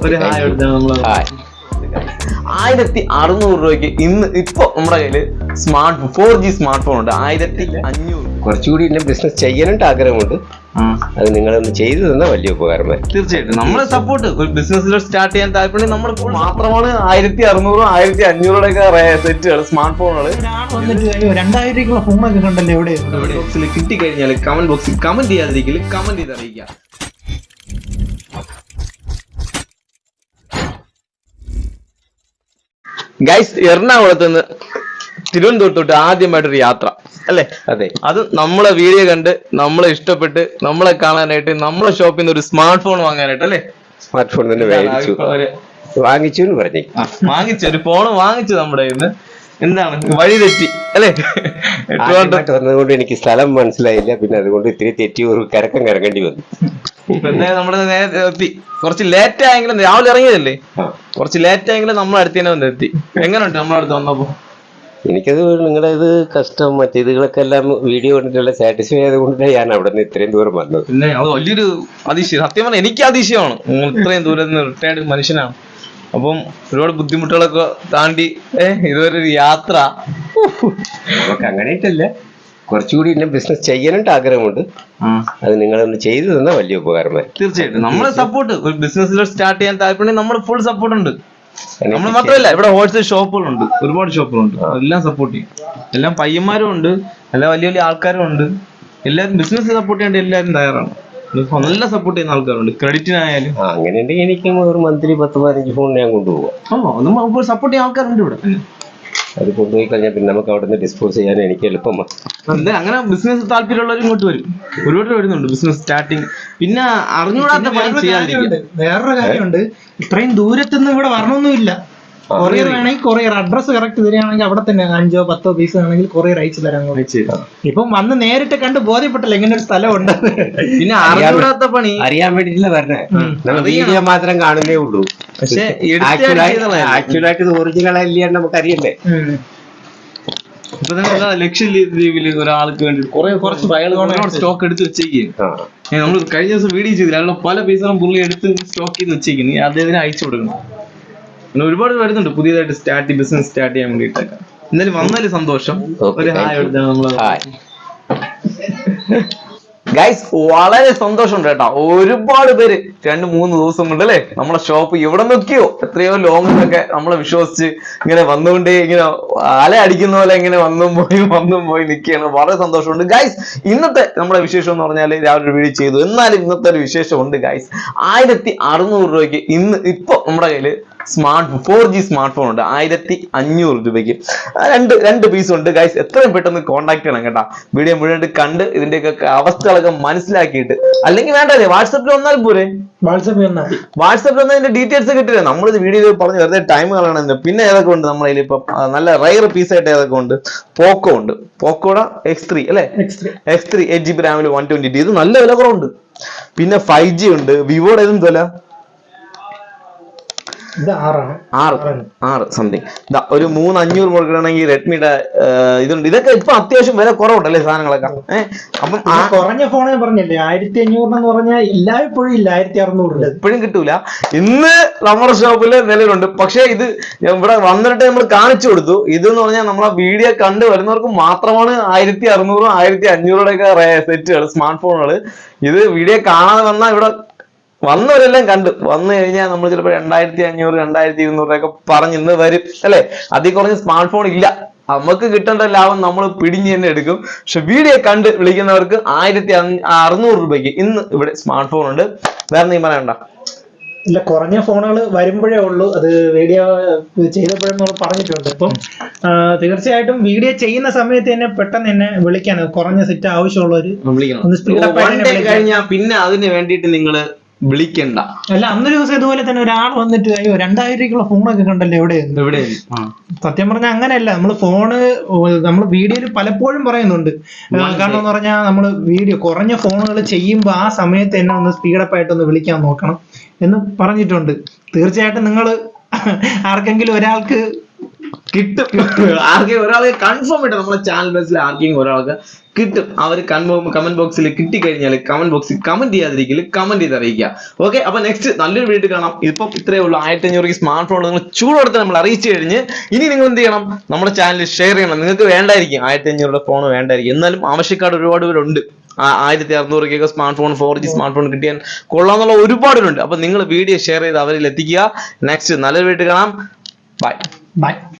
ഒരു ഹായ് എടുത്താണ് നമ്മള്. 1600 രൂപയ്ക്ക് ഇപ്പൊ നമ്മുടെ കയ്യില് 4G സ്മാർട്ട് ഫോൺ ഉണ്ട്. 1500. കുറച്ചുകൂടി എന്നെ ബിസിനസ് ചെയ്യാനായിട്ട് ആഗ്രഹമുണ്ട്. അത് നിങ്ങളൊന്ന് ചെയ്തു തന്നാൽ വലിയ ഉപകാരമായി. തീർച്ചയായിട്ടും നമ്മളെ സപ്പോർട്ട് ഒരു ബിസിനസ്സിൽ സ്റ്റാർട്ട് ചെയ്യാൻ താല്പര്യം നമ്മൾ മാത്രമാണ് 1600 1500 സെറ്റുകൾ സ്മാർട്ട് ഫോണുകൾ 2000 രൂപയ്ക്കുള്ള ഫോണൊക്കെ കണ്ടല്ലോ. എവിടെ ബോക്സിൽ കിട്ടിക്കഴിഞ്ഞാൽ കമന്റ് ബോക്സിൽ കമന്റ് ചെയ്യാതിരിക്കല്, കമന്റ് ചെയ്ത് അറിയിക്കുക. ഗൈസ്, എറണാകുളത്ത് നിന്ന് തിരുവനന്തപുരത്തോട്ട് ആദ്യമായിട്ടൊരു യാത്ര അല്ലേ? അതെ. അത് നമ്മളെ വീഡിയോ കണ്ട് നമ്മളെ ഇഷ്ടപ്പെട്ട് നമ്മളെ കാണാനായിട്ട് നമ്മളെ ഷോപ്പിൽ നിന്ന് ഒരു സ്മാർട്ട് ഫോൺ വാങ്ങാനായിട്ട് അല്ലേ? സ്മാർട്ട് ഫോൺ തന്നെ വാങ്ങിച്ചു എന്ന് പറഞ്ഞു. വാങ്ങിച്ചു, ഒരു ഫോൺ വാങ്ങിച്ചു നമ്മുടെ ഇന്ന്. എന്താണ് വഴി തെറ്റി അല്ലേ? വന്നതുകൊണ്ട് എനിക്ക് സ്ഥലം മനസ്സിലായില്ല. പിന്നെ അതുകൊണ്ട് ഇത്തിരി തെറ്റി ഒരു കറങ്ങേണ്ടി വന്നു. ഇപ്പൊ എന്തായാലും നമ്മുടെ നേരെ എത്തി. കുറച്ച് ലേറ്റ് ആയെങ്കിലും, രാവിലെ ഇറങ്ങിയതല്ലേ, കുറച്ച് ലേറ്റ് ആയെങ്കിലും നമ്മളെ അടുത്ത് തന്നെ വന്ന് എത്തി. എങ്ങനെയുണ്ട് നമ്മളെ അടുത്ത് വന്നപ്പോ? എനിക്കത് നിങ്ങളുടെ ഇത് കഷ്ടം മറ്റേതുകളൊക്കെ എല്ലാം വീഡിയോ കണ്ടിട്ടുള്ള സാറ്റിസ്ഫൈ ആയതുകൊണ്ട് ഞാൻ അവിടെ നിന്ന് ഇത്രയും ദൂരം വന്നത്. പിന്നെ അത് വലിയൊരു അതിശയം. സത്യം പറഞ്ഞാൽ എനിക്ക് അതിശയമാണ്. ഇത്രയും ദൂരം നിന്ന് റിട്ടയർഡ് മനുഷ്യനാണ്. അപ്പം ഒരുപാട് ബുദ്ധിമുട്ടുകളൊക്കെ താണ്ടി ഇതുവരെ ഒരു യാത്ര. നമുക്ക് അങ്ങനെയിട്ടല്ല, കുറച്ചുകൂടി എന്നെ ബിസിനസ് ചെയ്യാനായിട്ട് ആഗ്രഹമുണ്ട്. അത് നിങ്ങളൊന്ന് ചെയ്തു തന്നാൽ വലിയ ഉപകാരമായി. തീർച്ചയായിട്ടും നമ്മളെ സപ്പോർട്ട് ഒരു ബിസിനസ്സിൽ സ്റ്റാർട്ട് ചെയ്യാൻ താല്പര്യം നമ്മൾ ഫുൾ സപ്പോർട്ട് ഉണ്ട്. നമ്മൾ മാത്രമല്ല, ഇവിടെ ഹോൾസെയിൽ ഷോപ്പുകളുണ്ട്, ഒരുപാട് ഷോപ്പുകളുണ്ട്. എല്ലാം സപ്പോർട്ട് ചെയ്യും. എല്ലാം പയ്യന്മാരും ഉണ്ട്, എല്ലാം വലിയ വലിയ ആൾക്കാരും ഉണ്ട്. എല്ലാവരും ബിസിനസ് സപ്പോർട്ട് ചെയ്യേണ്ട എല്ലാവരും തയ്യാറാണ്. നല്ല സപ്പോർട്ട് ചെയ്യുന്ന ആൾക്കാരുണ്ട്, ക്രെഡിറ്റിനായാലും. അങ്ങനെയുണ്ടെങ്കിൽ എനിക്ക് ഒരു മന്ത്ലി 10-15 ഫോൺ ഞാൻ കൊണ്ടുപോകാം. നമ്മൾ സപ്പോർട്ട് ചെയ്യുന്ന ആൾക്കാരുണ്ട് ഇവിടെ. അത് കൊണ്ടുപോയി കഴിഞ്ഞാൽ പിന്നെ നമുക്ക് അവിടെ നിന്ന് ഡിസ്പോസ് ചെയ്യാൻ എനിക്ക് എളുപ്പമാണ്. അങ്ങനെ ബിസിനസ് താല്പര്യമുള്ളവർ ഇങ്ങോട്ട് വരും, ഒരുപാട് വരുന്നുണ്ട് ബിസിനസ് സ്റ്റാർട്ടിങ്. പിന്നെ അറിഞ്ഞുകൂടാത്ത പണി ചെയ്യാറുണ്ട്. വേറൊരു കാര്യമുണ്ട്, ഇത്രയും ദൂരത്തുനിന്ന് ഇവിടെ വരണമൊന്നുമില്ല. കൊറിയർ വേണമെങ്കിൽ കൊറിയർ അഡ്രസ് കറക്റ്റ് തരികയാണെങ്കിൽ അവിടെ തന്നെ 5-10 പീസ് ആണെങ്കിൽ കൊറിയർ അയച്ചു തരാൻ. ഇപ്പം വന്ന് നേരിട്ട് കണ്ട് ബോധ്യപ്പെട്ടല്ലോ ഇങ്ങനെ ഒരു സ്ഥലം ഉണ്ട്. പിന്നെ അറിയാത്ത പണി അറിയാൻ വേണ്ടിയിട്ടില്ല വരണേ. വീഡിയോ മാത്രം കാണുന്നേ ഉള്ളൂ. പക്ഷെ ആക്ച്വലായിട്ട് ഇത് ഒറിജിനൽ അല്ലാണ്ട് നമുക്ക് അറിയണ്ടേ. ഇപ്പൊ തന്നെ ലക്ഷദ്വീപില് ഒരാൾക്ക് വേണ്ടി കുറച്ച് സ്റ്റോക്ക് എടുത്ത് വെച്ചേക്കും. നമ്മൾ കഴിഞ്ഞ ദിവസം വീഡിയോ ചെയ്തില്ല, അതിനുള്ള പല പീസുകളും പുള്ളി എടുത്ത് സ്റ്റോക്ക് ചെയ്ത് വെച്ചേക്കുന്നു. അദ്ദേഹത്തിന് അയച്ചു കൊടുക്കണം. പിന്നെ ഒരുപാട് വരുന്നുണ്ട് പുതിയതായിട്ട് ബിസിനസ് സ്റ്റാർട്ട് ചെയ്യാൻ വേണ്ടിയിട്ടൊക്കെ. എന്തായാലും വന്നാലും സന്തോഷം. ഒരു ഹായ് എടുത്താണ് നമ്മള്. ഗൈസ്, വളരെ സന്തോഷമുണ്ട് കേട്ടോ. ഒരുപാട് പേര് 2-3 ദിവസം കൊണ്ട് അല്ലേ നമ്മളെ ഷോപ്പ് എവിടെ നോക്കിയോ എത്രയോ ലോങ്ങിലൊക്കെ നമ്മളെ വിശ്വസിച്ച് ഇങ്ങനെ വന്നുകൊണ്ടേ ഇങ്ങനെ അല അടിക്കുന്ന പോലെ ഇങ്ങനെ വന്നും പോയി നിൽക്കുകയാണ്. വളരെ സന്തോഷമുണ്ട് ഗൈസ്. ഇന്നത്തെ നമ്മുടെ വിശേഷം എന്ന് പറഞ്ഞാൽ രാവിലെ ഒരു വീഡിയോ ചെയ്തു, എന്നാലും ഇന്നത്തെ ഒരു വിശേഷം ഉണ്ട് ഗൈസ്. 1600 രൂപയ്ക്ക് ഇപ്പൊ നമ്മുടെ കയ്യില് 4G സ്മാർട്ട് ഫോൺ ഉണ്ട്. 1500 രൂപയ്ക്ക് രണ്ട് പീസ് ഉണ്ട് ഗൈസ്. എത്രയും പെട്ടെന്ന് കോൺടാക്ട് ചെയ്യണം കേട്ടോ. വീഡിയോ മുഴുവൻ കണ്ട് ഇതിന്റെയൊക്കെ അവസ്ഥകളൊക്കെ മനസ്സിലാക്കിയിട്ട്, അല്ലെങ്കിൽ വേണ്ടല്ലേ വാട്സപ്പിൽ വന്നാൽ പോരെ. വാട്സപ്പിൽ വന്നാൽ ഇതിന്റെ ഡീറ്റെയിൽസ് കിട്ടില്ല. നമ്മളിത് വീഡിയോയിൽ പറഞ്ഞ് വെറുതെ ടൈം കളയണമെന്ന്. പിന്നെ ഏതൊക്കെ ഉണ്ട് നമ്മുടെ കയ്യിൽ ഇപ്പൊ നല്ല റയർ പീസായിട്ട് ഏതൊക്കെ ഉണ്ട്? പോക്കോ ഉണ്ട്, പോക്കോടെ X3 അല്ലെ, X3 8GB റാമിൽ 120. ഇത് നല്ല വില കുറവുണ്ട്. പിന്നെ 5G ഉണ്ട്. വിവോയുടെ ഏതും വില 6 സംതിങ്. ഒരു 3-500 കൊടുക്കണമെങ്കിൽ റെഡ്മിയുടെ ഇതുണ്ട്. ഇതൊക്കെ ഇപ്പൊ അത്യാവശ്യം വില കുറവുണ്ടല്ലേ സാധനങ്ങളൊക്കെ. അപ്പം കുറഞ്ഞ ഫോൺ പറഞ്ഞല്ലേ 1500 എന്ന് പറഞ്ഞാൽ എല്ലായ്പ്പോഴും ഇല്ല, 1600 എപ്പോഴും കിട്ടൂല. ഇന്ന് നമ്മുടെ ഷോപ്പില് നിലവിലുണ്ട്. പക്ഷെ ഇത് ഇവിടെ വന്നിട്ട് നമ്മൾ കാണിച്ചു കൊടുത്തു. ഇതെന്ന് പറഞ്ഞാൽ നമ്മളെ വീഡിയോ കണ്ടു വരുന്നവർക്ക് മാത്രമാണ് 1600 1500 സെറ്റുകൾ സ്മാർട്ട് ഫോണുകൾ. ഇത് വീഡിയോ കാണാതെ വന്നാൽ ഇവിടെ വന്നവരെല്ലാം കണ്ടു. വന്നു കഴിഞ്ഞാൽ നമ്മൾ ചിലപ്പോൾ 2500 2200 പറഞ്ഞ് ഇന്ന് വരും അല്ലെ. അതിൽ കുറഞ്ഞ സ്മാർട്ട് ഫോൺ ഇല്ല. നമുക്ക് കിട്ടേണ്ട ലാഭം നമ്മൾ പിടിഞ്ഞ് തന്നെ എടുക്കും. പക്ഷെ വീഡിയോ കണ്ട് വിളിക്കുന്നവർക്ക് 1600 രൂപയ്ക്ക് ഇന്ന് ഇവിടെ സ്മാർട്ട് ഫോൺ ഉണ്ട്. വേറെ നീ പറയണ്ട. ഇല്ല, കുറഞ്ഞ ഫോണുകൾ വരുമ്പോഴേ ഉള്ളൂ. അത് വീഡിയോ ചെയ്തപ്പോഴും നമ്മൾ പറഞ്ഞിട്ടുണ്ട്. ഇപ്പം തീർച്ചയായിട്ടും വീഡിയോ ചെയ്യുന്ന സമയത്ത് തന്നെ പെട്ടെന്ന് തന്നെ വിളിക്കാൻ കുറഞ്ഞ സെറ്റ് ആവശ്യമുള്ളവര് കഴിഞ്ഞാൽ പിന്നെ അതിന് വേണ്ടിയിട്ട് നിങ്ങൾ വിളിക്കണ്ട. അല്ല, അന്നൊരു ദിവസം ഇതുപോലെ തന്നെ ഒരാൾ വന്നിട്ട് 2000 രൂപയ്ക്കുള്ള ഫോണൊക്കെ കണ്ടല്ലോ എവിടെ. സത്യം പറഞ്ഞാൽ അങ്ങനെയല്ല. നമ്മൾ വീഡിയോയിൽ പലപ്പോഴും പറയുന്നുണ്ട്. കാരണം എന്ന് പറഞ്ഞാൽ നമ്മൾ വീഡിയോ കുറഞ്ഞ ഫോണുകൾ ചെയ്യുമ്പോൾ ആ സമയത്ത് തന്നെ ഒന്ന് സ്പീഡപ്പ് ആയിട്ടൊന്ന് വിളിക്കാൻ നോക്കണം എന്ന് പറഞ്ഞിട്ടുണ്ട്. തീർച്ചയായിട്ടും നിങ്ങൾ ആർക്കെങ്കിലും ഒരാൾക്ക് കിട്ടും. ആർക്കെങ്കിലും ഒരാൾക്ക് കൺഫേം ആയിട്ട് നമ്മളെ ചാനൽ ബേസിൽ ആർക്കെങ്കിലും ഒരാൾക്ക് കിട്ടും. അവർ കമന്റ് ബോക്സിൽ കിട്ടിക്കഴിഞ്ഞാൽ കമന്റ് ബോക്സിൽ കമന്റ് ചെയ്യാതിരിക്കല്, കമന്റ് ചെയ്ത് അറിയിക്കുക. ഓക്കെ, അപ്പൊ നെക്സ്റ്റ് നല്ലൊരു വീഡിയോ കാണാം. ഇപ്പം ഇത്രയേ ഉള്ളൂ. 1500 സ്മാർട്ട് ഫോൺ നിങ്ങൾ ചൂടോടത്ത് നമ്മൾ അറിയിച്ചു കഴിഞ്ഞ് ഇനി നിങ്ങൾ എന്ത് ചെയ്യണം, നമ്മുടെ ചാനൽ ഷെയർ ചെയ്യണം. നിങ്ങൾക്ക് വേണ്ടായിരിക്കും 1500 ഫോൺ വേണ്ടായിരിക്കും, എന്നാലും ആവശ്യക്കാർ ഒരുപാട് പേരുണ്ട്. 1600 smart phone 4G smart phone കിട്ടിയാൽ കൊള്ളാന്നുള്ള ഒരുപാട് പേരുണ്ട്. അപ്പൊ നിങ്ങൾ വീഡിയോ ഷെയർ ചെയ്ത് അവരിൽ എത്തിക്കുക. നെക്സ്റ്റ് നല്ലൊരു വീഡിയോ കാണാം. ബൈ.